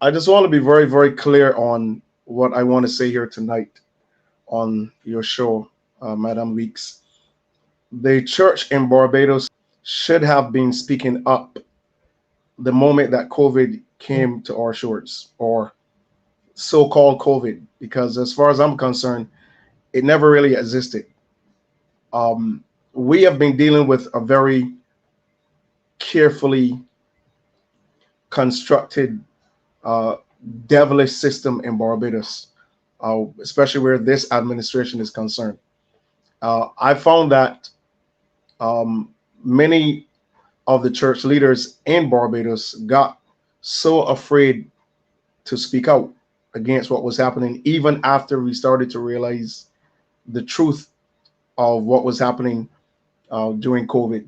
I just want to be very, very clear on what I want to say here tonight on your show, Madam Weeks. The church in Barbados should have been speaking up the moment that COVID came to our shores, or so called COVID, because as far as I'm concerned, it never really existed. Um, we have been dealing with a very carefully constructed uh, devilish system in Barbados, especially where this administration is concerned. I found that um, many of the church leaders in Barbados got so afraid to speak out against what was happening, even after we started to realize the truth of what was happening during COVID.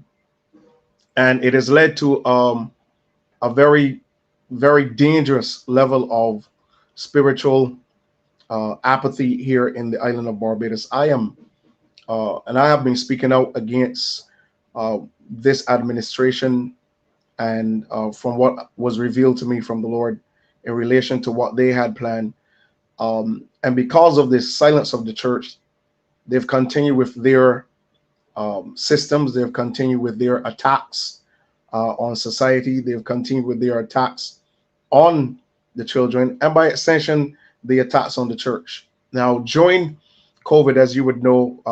And it has led to a very, very dangerous level of spiritual apathy here in the island of Barbados. And I have been speaking out against uh, this administration and from what was revealed to me from the Lord in relation to what they had planned. And because of this silence of the church, they've continued with their systems, they've continued with their attacks on society, they've continued with their attacks on the children, and by extension, the attacks on the church. Now, during COVID, as you would know,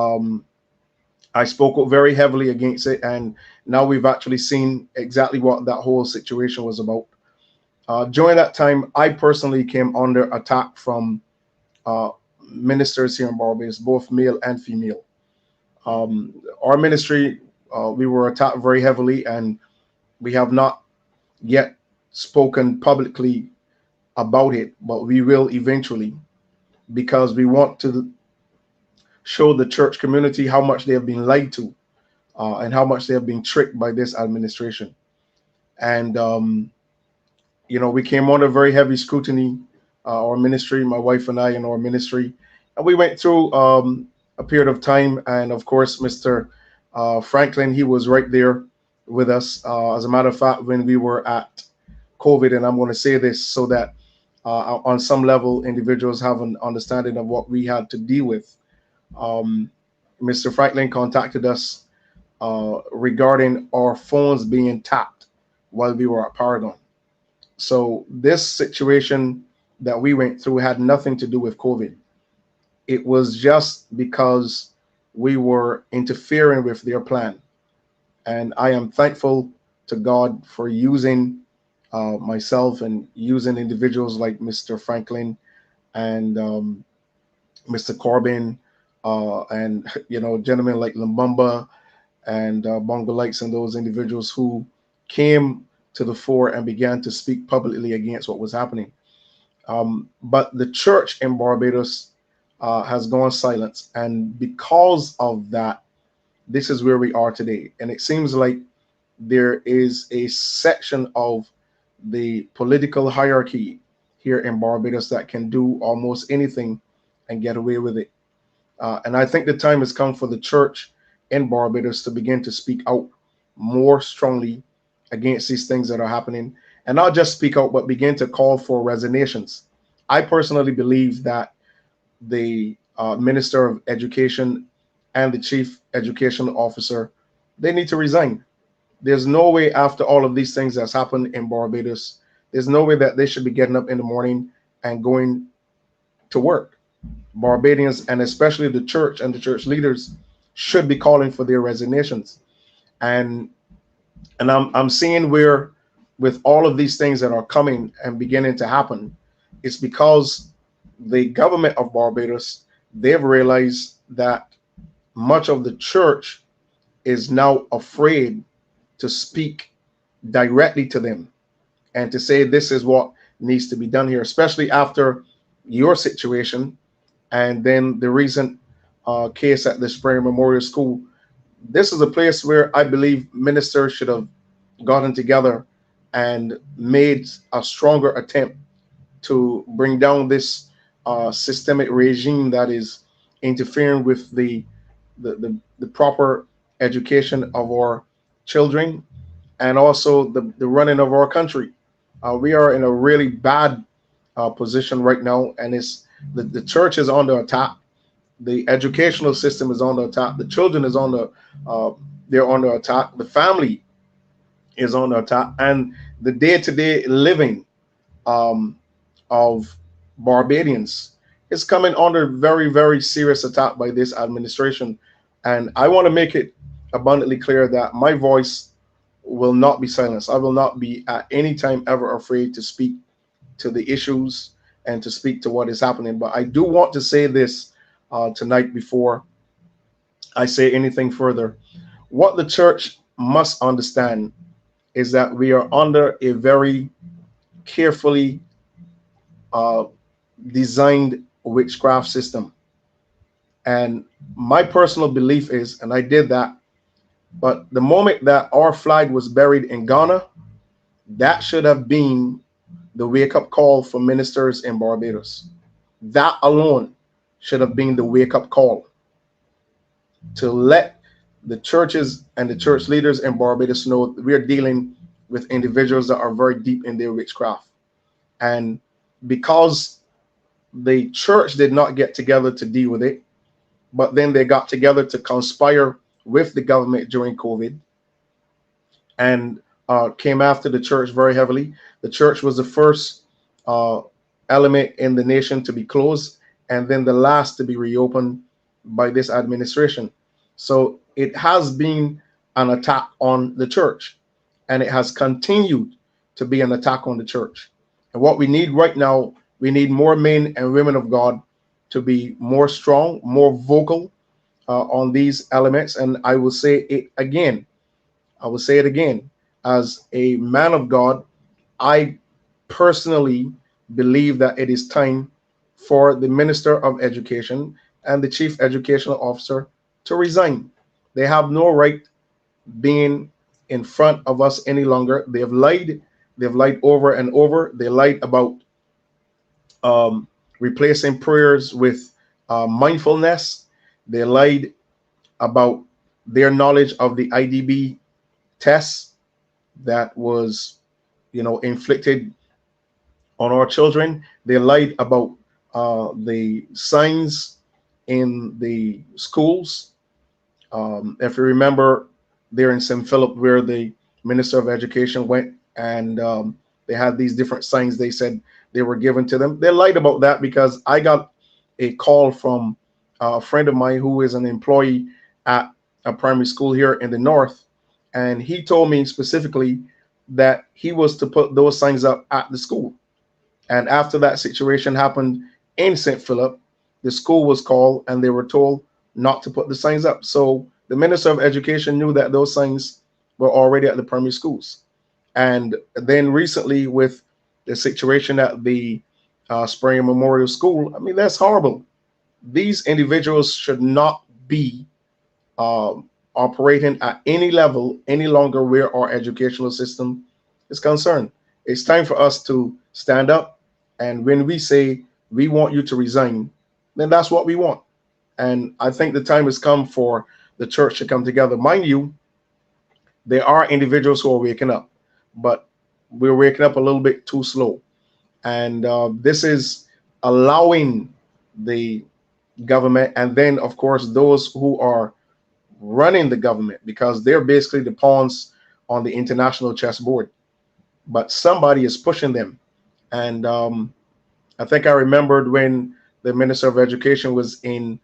I spoke very heavily against it, and now we've actually seen exactly what that whole situation was about. During that time, I personally came under attack from uh, ministers here in Barbados, both male and female. Our ministry, we were attacked very heavily, and we have not yet spoken publicly about it, but we will eventually, because we want to show the church community how much they have been lied to and how much they have been tricked by this administration. And we came under very heavy scrutiny, our ministry, my wife and I, in our ministry, and we went through a period of time. And of course, Mr. Franklin, he was right there with us. As a matter of fact, when we were at COVID, and I'm going to say this so that on some level, individuals have an understanding of what we had to deal with. Um, Mr. Franklin contacted us regarding our phones being tapped while we were at Paragon. So this situation that we went through had nothing to do with COVID. It was just because we were interfering with their plan. And I am thankful to God for using myself and using individuals like Mr. Franklin and Mr. Corbin, and gentlemen like Lumbumba and Bongo Lights, and those individuals who came to the fore and began to speak publicly against what was happening. But the church in Barbados has gone silent, and because of that, this is where we are today. And it seems like there is a section of the political hierarchy here in Barbados that can do almost anything and get away with it. And I think the time has come for the church in Barbados to begin to speak out more strongly against these things that are happening, and not just speak out, but begin to call for resignations. I personally believe that the Minister of Education and the Chief Education Officer, they need to resign. There's no way, after all of these things that's happened in Barbados, there's no way that they should be getting up in the morning and going to work. Barbadians, and especially the church and the church leaders, should be calling for their resignations. And I'm seeing where, with all of these things that are coming and beginning to happen, it's because the government of Barbados, they've realized that much of the church is now afraid to speak directly to them and to say this is what needs to be done here, especially after your situation and then the recent case at the Spring Memorial School. This is a place where I believe ministers should have gotten together and made a stronger attempt to bring down this systemic regime that is interfering with the proper education of our children and also the running of our country. We are in a really bad position right now, and it's the church is under attack. The educational system is under attack. The children is under uh, they're under attack. The family is under attack, and the day-to-day living um, of Barbadians is coming under very, very serious attack by this administration. And I want to make it abundantly clear that my voice will not be silenced. I will not be at any time ever afraid to speak to the issues and to speak to what is happening. But I do want to say this tonight before I say anything further. What the church must understand is that we are under a very carefully uh, designed witchcraft system. And my personal belief is, and I did that, but the moment that our flag was buried in Ghana, that should have been the wake up call for ministers in Barbados. That alone should have been the wake up call to let the churches and the church leaders in Barbados know that we're dealing with individuals that are very deep in their witchcraft. And because the church did not get together to deal with it, but then they got together to conspire with the government during COVID and came after the church very heavily. The church was the first uh, element in the nation to be closed, and then the last to be reopened by this administration. So it has been an attack on the church, and it has continued to be an attack on the church. And what we need right now, we need more men and women of God to be more strong, more vocal on these elements. And I will say it again. I will say it again. As a man of God, I personally believe that it is time for the Minister of Education and the Chief Educational Officer to resign. They have no right being in front of us any longer. They have lied. They've lied over and over. They lied about um, replacing prayers with mindfulness. They lied about their knowledge of the IDB test that was, inflicted on our children. They lied about the signs in the schools. If you remember, there in St. Philip, where the Minister of Education went and they had these different signs they said they were given to them. They lied about that because I got a call from a friend of mine who is an employee at a primary school here in the north, and he told me specifically that he was to put those signs up at the school. And after that situation happened in St. Philip, the school was called and they were told not to put the signs up. So the Minister of Education knew that those signs were already at the primary schools. And then recently, with the situation at the Springer Memorial School, I mean, that's horrible. These individuals should not be operating at any level any longer where our educational system is concerned. It's time for us to stand up. And when we say we want you to resign, then that's what we want. And I think the time has come for the church to come together. Mind you, there are individuals who are waking up, but we're waking up a little bit too slow. And this is allowing the government, and then, of course, those who are running the government, because they're basically the pawns on the international chessboard. But somebody is pushing them. And I think I remembered when the Minister of Education was in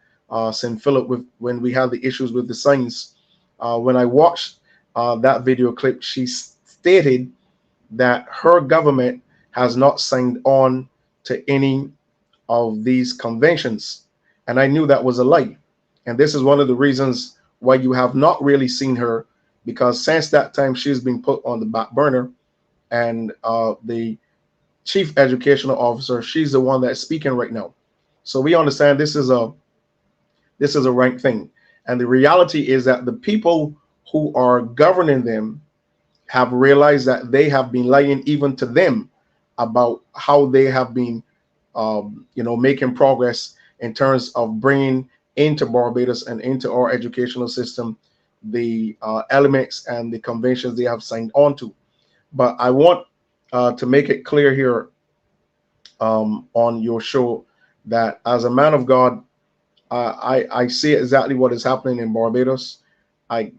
St. Philip when we had the issues with the signs. When I watched that video clip, she stated that her government has not signed on to any of these conventions. And I knew that was a lie. And this is one of the reasons why you have not really seen her, because since that time, she's been put on the back burner. And the Chief Educational Officer, she's the one that's speaking right now. So we understand this is a right thing. And the reality is that the people who are governing them have realized that they have been lying even to them about how they have been, making progress in terms of bringing into Barbados and into our educational system the elements and the conventions they have signed on to. But I want to make it clear here on your show that as a man of God, I see exactly what is happening in Barbados. I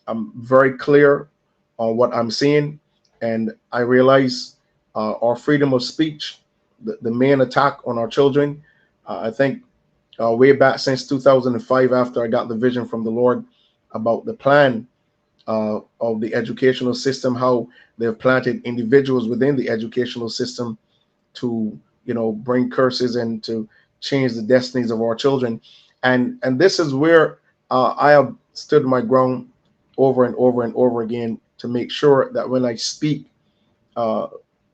I'm very clear on what I'm seeing, and I realize our freedom of speech, the main attack on our children. I think way back since 2005, after I got the vision from the Lord about the plan of the educational system, how they've planted individuals within the educational system to, bring curses and to change the destinies of our children. And this is where I have stood my ground over and over and over again to make sure that when I speak uh,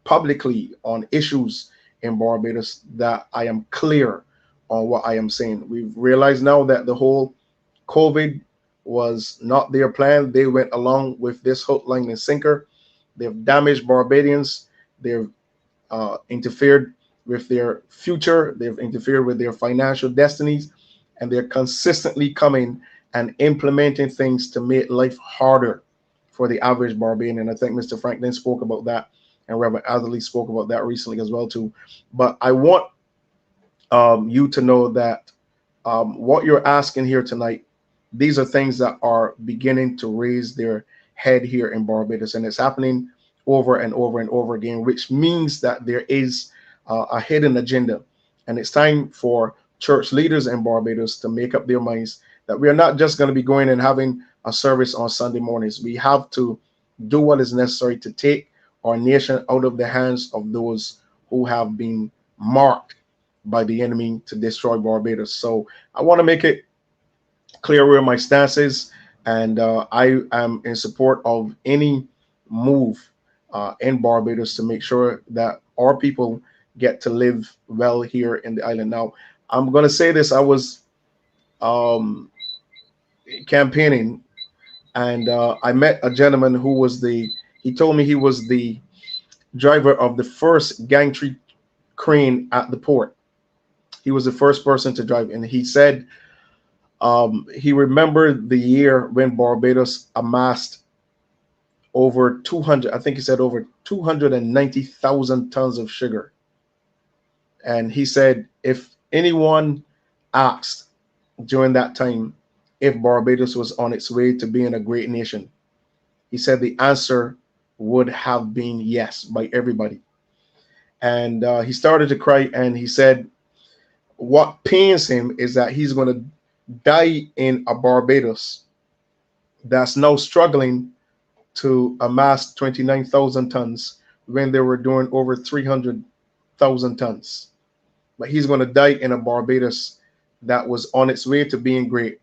publicly on issues in Barbados, that I am clear on what I am saying. We've realized now that the whole COVID was not their plan. They went along with this hook, line, and sinker. They've damaged Barbadians. They've interfered with their future. They've interfered with their financial destinies, and they're consistently coming and implementing things to make life harder for the average Barbadian. And I think Mr. Franklin spoke about that, and Reverend Adderley spoke about that recently as well too. But I want you to know that what you're asking here tonight, these are things that are beginning to raise their head here in Barbados, and it's happening over and over and over again, which means that there is a hidden agenda. And it's time for church leaders in Barbados to make up their minds that we are not just going to be going and having a service on Sunday mornings. We have to do what is necessary to take our nation out of the hands of those who have been marked by the enemy to destroy Barbados. So I want to make it clear where my stance is, and I am in support of any move in Barbados to make sure that our people get to live well here in the island. Now, I'm going to say this: I was um, campaigning, and I met a gentleman who was the. He told me he was the driver of the first gantry crane at the port. He was the first person to drive, and he said he remembered the year when Barbados amassed over 200, I think he said over 290,000 tons of sugar. And he said if anyone asked during that time if Barbados was on its way to being a great nation, he said the answer would have been yes by everybody. And he started to cry, and he said what pains him is that he's going to die in a Barbados that's now struggling to amass 29,000 tons when they were doing over 300,000 tons. But he's going to die in a Barbados that was on its way to being great,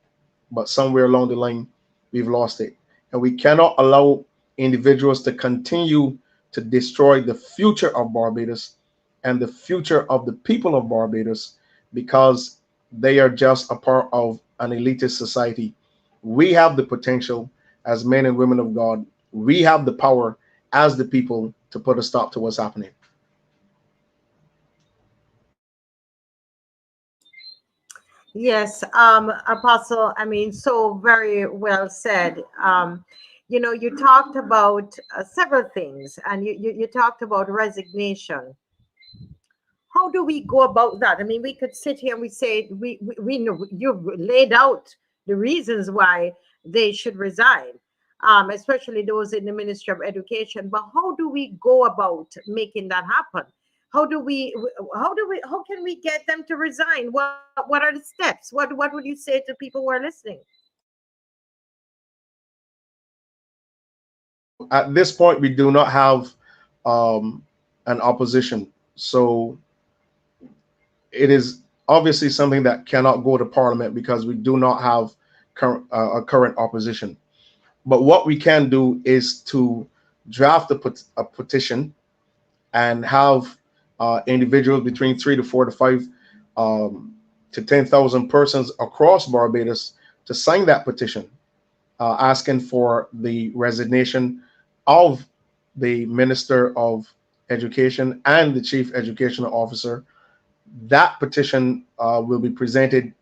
but somewhere along the line, we've lost it. And we cannot allow individuals to continue to destroy the future of Barbados and the future of the people of Barbados because they are just a part of an elitist society. We have the potential as men and women of God. We have the power as the people to put a stop to what's happening. Yes, Apostle, I mean, so very well said. You talked about several things, and you talked about resignation. How do we go about that? I mean, we could sit here and we say, we know you've laid out the reasons why they should resign, especially those in the Ministry of Education. But how do we go about making that happen? How do we, how can we get them to resign? What are the steps? What would you say to people who are listening? At this point, we do not have um, an opposition. So it is obviously something that cannot go to Parliament because we do not have a current opposition. But what we can do is to draft a petition and have individuals between 3 to 4 to 5 to 10,000 persons across Barbados to sign that petition, asking for the resignation of the Minister of Education and the Chief Educational Officer. That petition will be presented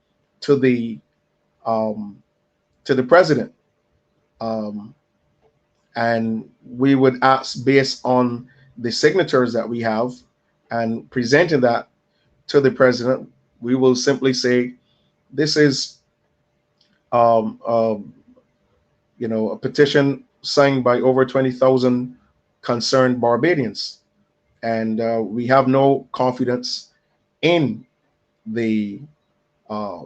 to the um, president, um, and we would ask based on the signatures that we have and presenting that to the president, we will simply say this is um, um, a petition signed by over 20,000 concerned Barbadians, and we have no confidence in the uh,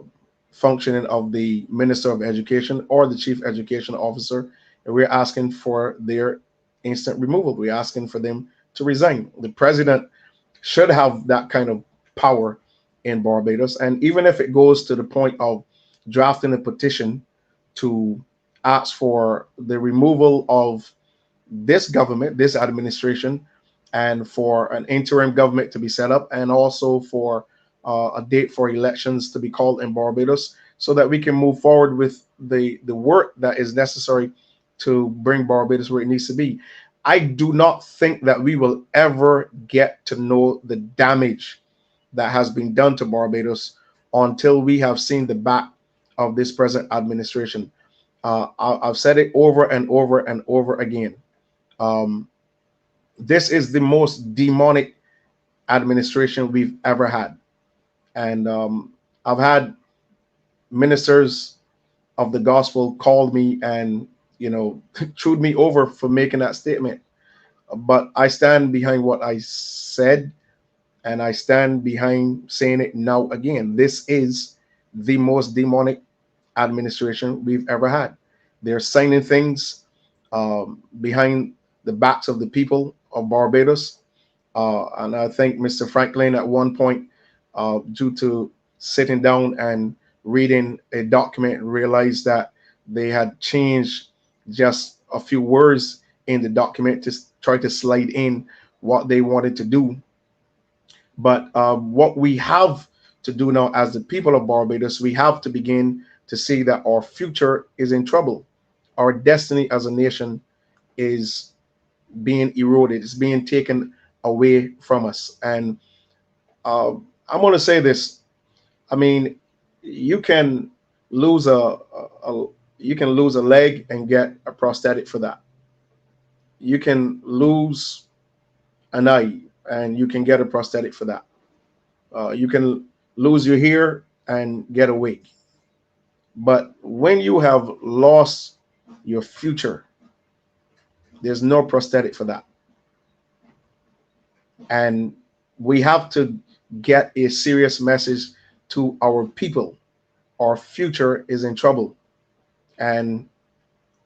functioning of the Minister of Education or the Chief Education Officer. And we're asking for their instant removal. We're asking for them to resign. The president should have that kind of power in Barbados. And even if it goes to the point of drafting a petition to ask for the removal of this government, this administration, and for an interim government to be set up, and also for a date for elections to be called in Barbados, so that we can move forward with the work that is necessary to bring Barbados where it needs to be. I do not think that we will ever get to know the damage that has been done to Barbados until we have seen the back of this present administration. I've said it over and over and over again. Um, this is the most demonic administration we've ever had. And I've had ministers of the gospel called me and, chewed me over for making that statement. But I stand behind what I said, and I stand behind saying it now again. This is the most demonic administration we've ever had. They're signing things behind the backs of the people of Barbados. And I think Mr. Franklin, at one point, due to sitting down and reading a document, realized that they had changed just a few words in the document to try to slide in what they wanted to do. But what we have to do now as the people of Barbados, we have to begin to see that our future is in trouble. Our destiny as a nation is being eroded, it's being taken away from us. And uh, I'm going to say this. I mean, you can lose you can lose a leg and get a prosthetic for that. You can lose an eye and you can get a prosthetic for that. You can lose your hair and get a wig. But when you have lost your future, there's no prosthetic for that. And we have to get a serious message to our people. Our future is in trouble. And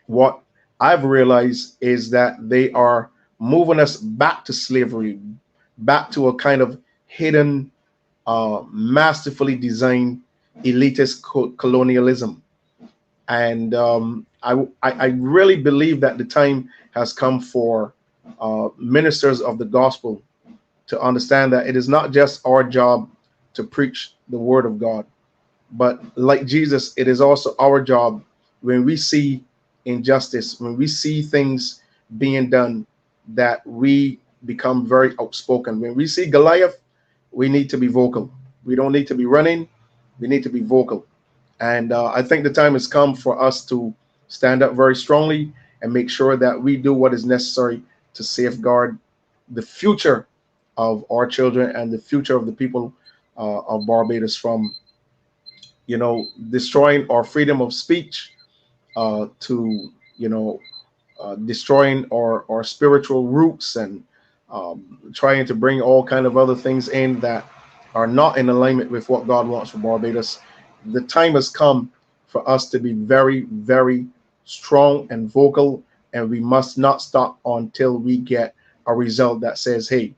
what I've realized is that they are moving us back to slavery, back to a kind of hidden, masterfully designed elitist colonialism. And I really believe that the time has come for ministers of the gospel to understand that it is not just our job to preach the word of God, but like Jesus, it is also our job when we see injustice, when we see things being done, that we become very outspoken. When we see Goliath, we need to be vocal. We don't need to be running, we need to be vocal. And I think the time has come for us to stand up very strongly and make sure that we do what is necessary to safeguard the future of our children and the future of the people of Barbados from, destroying our freedom of speech, to, destroying our spiritual roots, and trying to bring all kind of other things in that are not in alignment with what God wants for Barbados. The time has come for us to be very, very strong and vocal, and we must not stop until we get a result that says, hey,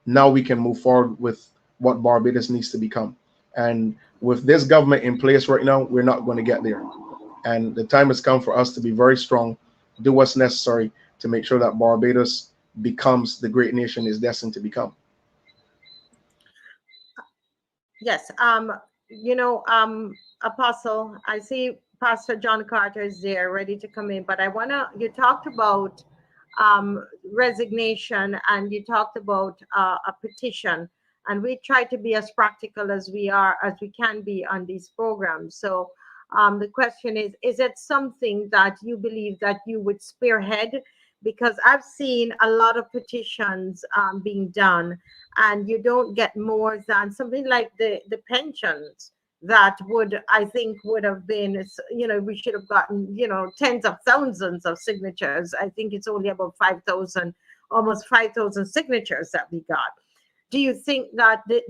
now we can move forward with what Barbados needs to become. And with this government in place right now, we're not going to get there. And the time has come for us to be very strong, do what's necessary to make sure that Barbados becomes the great nation is destined to become. Yes. Apostle, I see Pastor John Carter is there, ready to come in. But you talked about resignation, and you talked about a petition. And we try to be as practical as we can be on these programs. So the question is it something that you believe that you would spearhead? because I've seen a lot of petitions being done, and you don't get more than something like the pensions that would, I think, would have been, we should have gotten, tens of thousands of signatures. I think it's only about 5,000, almost 5,000 signatures that we got. Do you think that this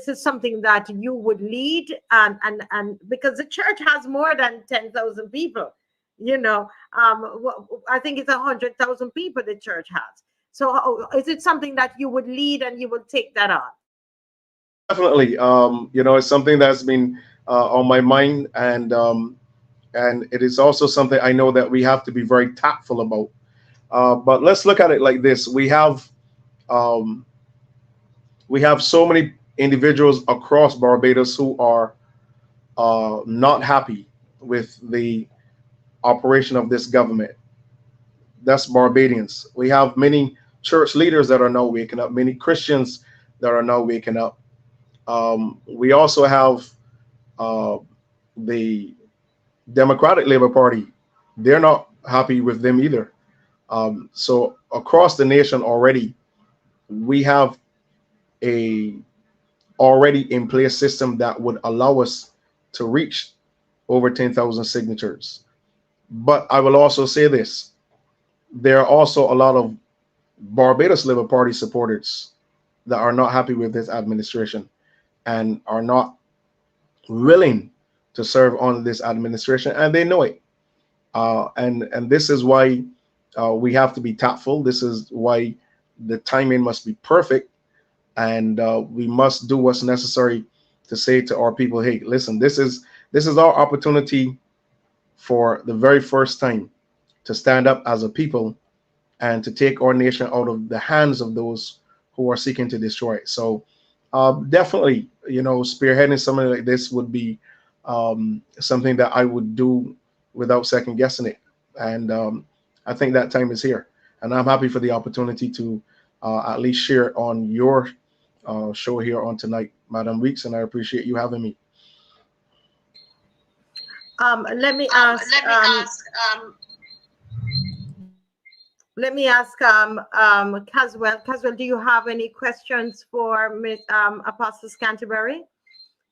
is something that you would lead, and because the church has more than 10,000 people, I think it's 100,000 people the church has. So is it something that you would lead and you would take that on? Definitely. It's something that's been on my mind, and it is also something I know that we have to be very tactful about. But let's look at it like this: um, we have so many individuals across Barbados who are not happy with the operation of this government. That's Barbadians. We have many church leaders that are now waking up, many Christians that are now waking up. We also have uh, the Democratic Labour Party. They're not happy with them either. So across the nation already, we have a already in place system that would allow us to reach over 10,000 signatures. But I will also say this: there are also a lot of Barbados Labour Party supporters that are not happy with this administration and are not willing to serve on this administration, and they know it. And this is why we have to be tactful. This is why the timing must be perfect, and we must do what's necessary to say to our people, "Hey, listen, this is our opportunity for the very first time to stand up as a people and to take our nation out of the hands of those who are seeking to destroy it." So definitely, spearheading something like this would be something that I would do without second guessing it. And I think that time is here. And I'm happy for the opportunity to at least share on your show here on tonight, Madam Weeks, and I appreciate you having me. Let me ask. Let me ask Caswell. Caswell, do you have any questions for Apostle Scantlebury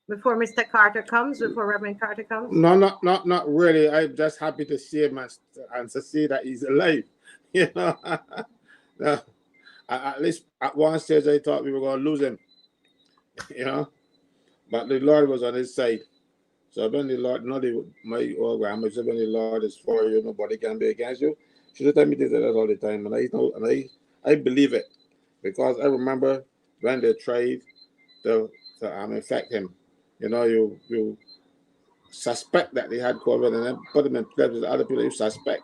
before Mr. Carter comes, before Reverend Carter comes? No, not really. I'm just happy to see him and to see that he's alive. You know, No, at least at one stage I thought we were going to lose him. You know, but the Lord was on his side. So when the Lord, not my old grandma, so when the Lord is for you, nobody can be against you. She just tell me this all the time, and I know, and I believe it, because I remember when they tried to infect him. You know, you suspect that they had COVID, and then put them in place with other people you suspect,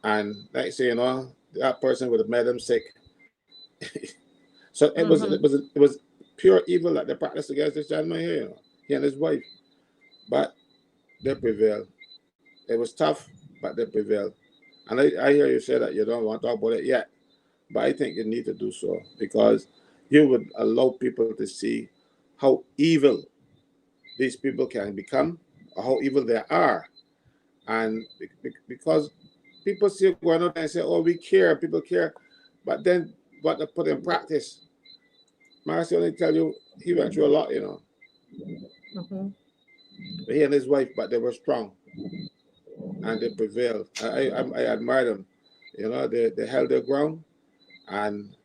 and next thing you know, that person would have made them sick. So it was pure evil that they practiced against this gentleman here, he and his wife, but they prevailed. It was tough, but they prevailed. And I hear you say that you don't want to talk about it yet, but I think you need to do so, because you would allow people to see how evil these people can become, or how evil they are. And because people see it going out and say, oh, we care, people care, but then what they put in practice, Marcy only tell you he went through a lot, you know. But he and his wife, but they were strong and they prevailed. I admire them. You know, they held their ground, and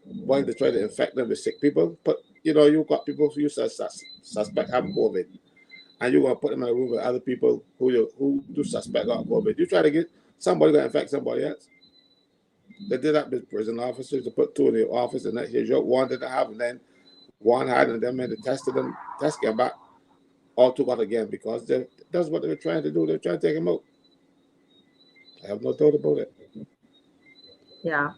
when they try to infect them with sick people, but you know, you got people who you suspect have COVID, and you're gonna put them in a room with other people who do suspect got COVID. You try to get somebody gonna infect somebody else. They did that with prison officers. To put two in the office, and that here's your one didn't have, and then one had, and then when they tested them, test came back, all took out again, because that's what they were trying to do. They were trying to take him out. I have no doubt about it. Yeah.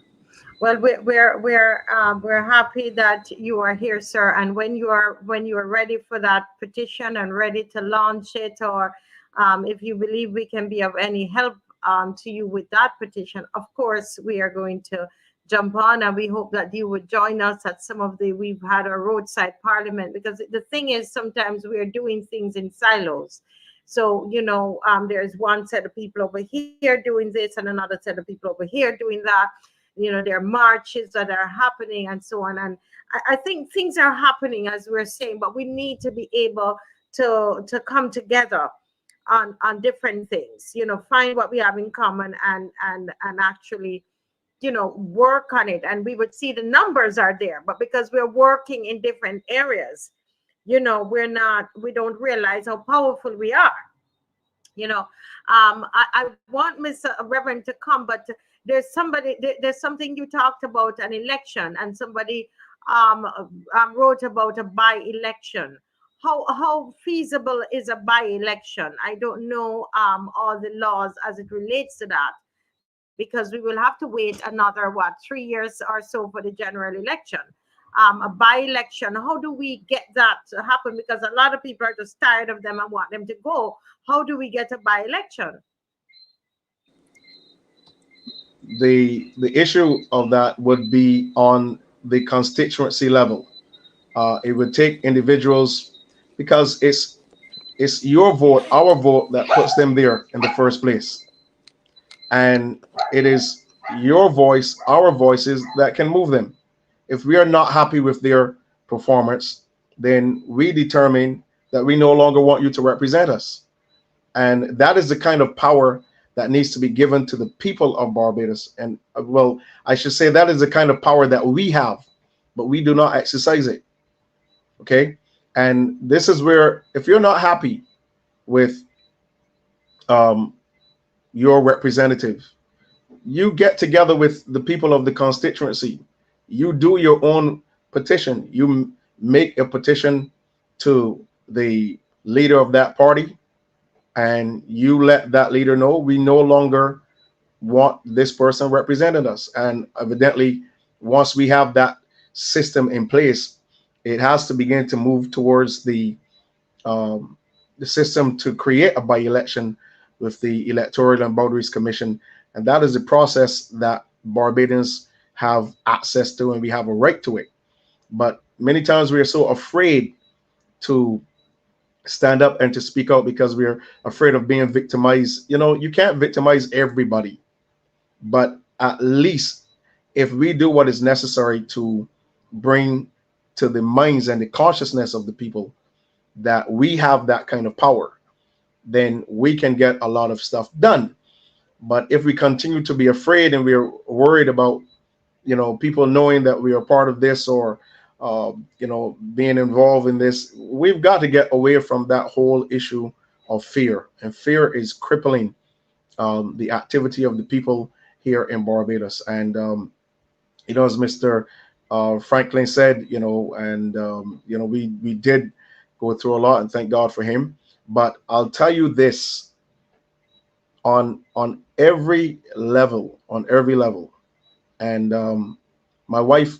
Well, we're happy that you are here, sir. And when you are ready for that petition and ready to launch it, or if you believe we can be of any help to you with that petition, of course we are going to jump on, and we hope that you would join us at some of we've had a roadside parliament, because the thing is, sometimes we are doing things in silos. So, there's one set of people over here doing this and another set of people over here doing that. There are marches that are happening and so on. And I think things are happening as we're saying, but we need to be able to come together on different things, find what we have in common and actually, work on it. And we would see the numbers are there, but because we're working in different areas, we don't realize how powerful we are. I want Mr. Reverend to come, but there's something you talked about an election, and somebody wrote about a by-election. How feasible is a by-election? I don't know all the laws as it relates to that, because we will have to wait another 3 years or so for the general election. A by-election, how do we get that to happen? Because a lot of people are just tired of them and want them to go. How do we get a by-election? The issue of that would be on the constituency level. It would take individuals, because it's your vote, our vote, that puts them there in the first place, and it is your voice, our voices, that can move them. If we are not happy with their performance, then we determine that we no longer want you to represent us. And that is the kind of power that needs to be given to the people of Barbados. And well, I should say that is the kind of power that we have, but we do not exercise it. Okay. And this is where, if you're not happy with your representative, you get together with the people of the constituency. You do your own petition. You make a petition to the leader of that party, and you let that leader know we no longer want this person representing us. And evidently, once we have that system in place, it has to begin to move towards the system to create a by-election with the Electoral and Boundaries Commission. And that is the process that Barbadians have access to, and we have a right to it. But many times we are so afraid to stand up and to speak out because we're afraid of being victimized. You can't victimize everybody, but at least if we do what is necessary to bring to the minds and the consciousness of the people that we have that kind of power, then we can get a lot of stuff done. But if we continue to be afraid and we're worried about, people knowing that we are part of this, or, being involved in this, we've got to get away from that whole issue of fear. And fear is crippling the activity of the people here in Barbados. And, as Mr. Franklin said, we did go through a lot, and thank God for him. But I'll tell you this, on every level, and my wife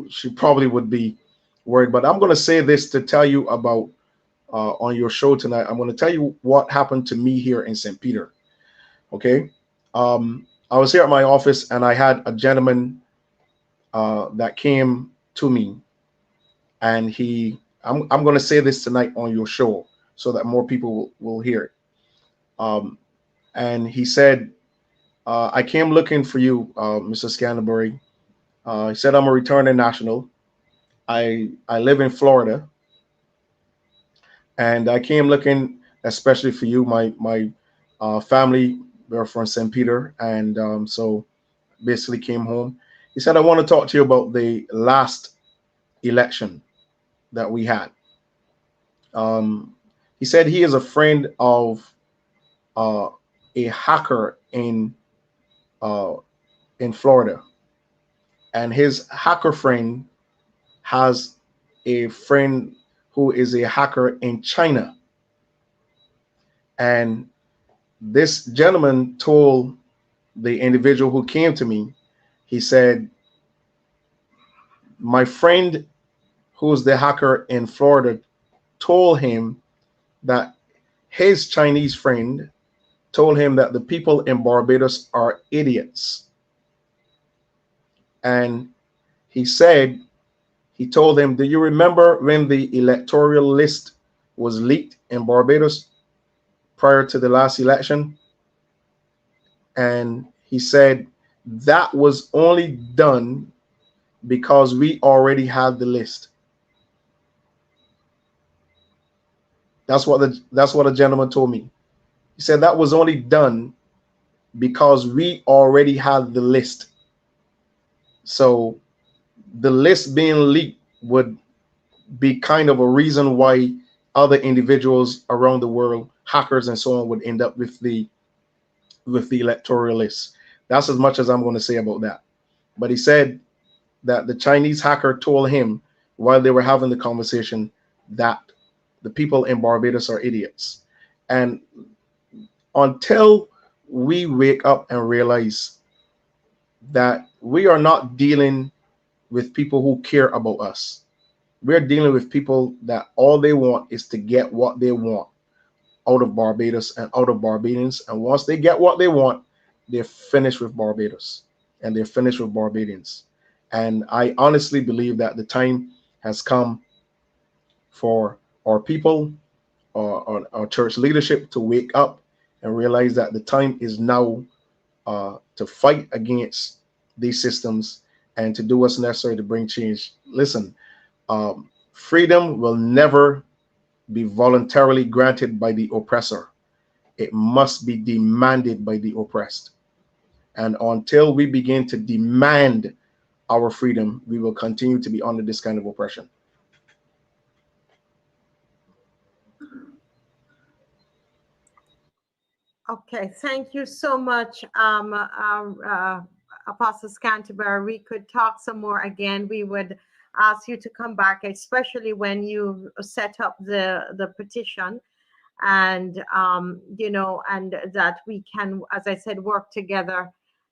she probably would be worried, but I'm going to say this to tell you about on your show tonight. I'm going to tell you what happened to me here in St. Peter. Okay. I was here at my office, and I had a gentleman that came to me, and I'm going to say this tonight on your show so that more people will hear it. And he said, I came looking for you, Mr. Scantlebury. He said, I'm a returning national. I live in Florida, and I came looking especially for you. My family, we're from St. Peter, and so basically came home. He said, I want to talk to you about the last election that we had. He said he is a friend of a hacker in Florida, and his hacker friend has a friend who is a hacker in China. And this gentleman told the individual who came to me, he said, my friend who's the hacker in Florida told him that his Chinese friend told him that the people in Barbados are idiots. And he told him, do you remember when the electoral list was leaked in Barbados prior to the last election, and he said that was only done because we already had the list. That's what a gentleman told me. He said that was only done because we already had the list. So the list being leaked would be kind of a reason why other individuals around the world, hackers and so on, would end up with the electoral list. That's as much as I'm going to say about that. But he said that the Chinese hacker told him while they were having the conversation that the people in Barbados are idiots. And until we wake up and realize that we are not dealing with people who care about us, we're dealing with people that all they want is to get what they want out of Barbados and out of Barbadians. And once they get what they want, they're finished with Barbados and they're finished with Barbadians. And I honestly believe that the time has come for our people, our church leadership to wake up and realize that the time is now to fight against these systems and to do what's necessary to bring change. Listen, freedom will never be voluntarily granted by the oppressor. It must be demanded by the oppressed. And until we begin to demand our freedom, we will continue to be under this kind of oppression. Okay, thank you so much, Apostle Scantlebury. We could talk some more again. We would ask you to come back, especially when you set up the petition, and and that we can, as I said, work together.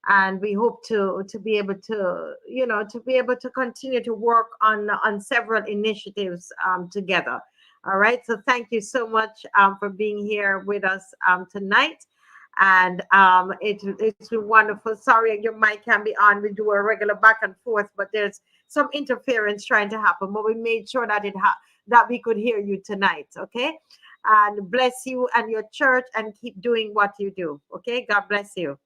And we hope to be able to, continue to work on several initiatives together. All right. So thank you so much for being here with us tonight. And it's been wonderful. Sorry, your mic can be on. We do a regular back and forth, but there's some interference trying to happen. But we made sure that that we could hear you tonight. Okay. And bless you and your church, and keep doing what you do. Okay. God bless you.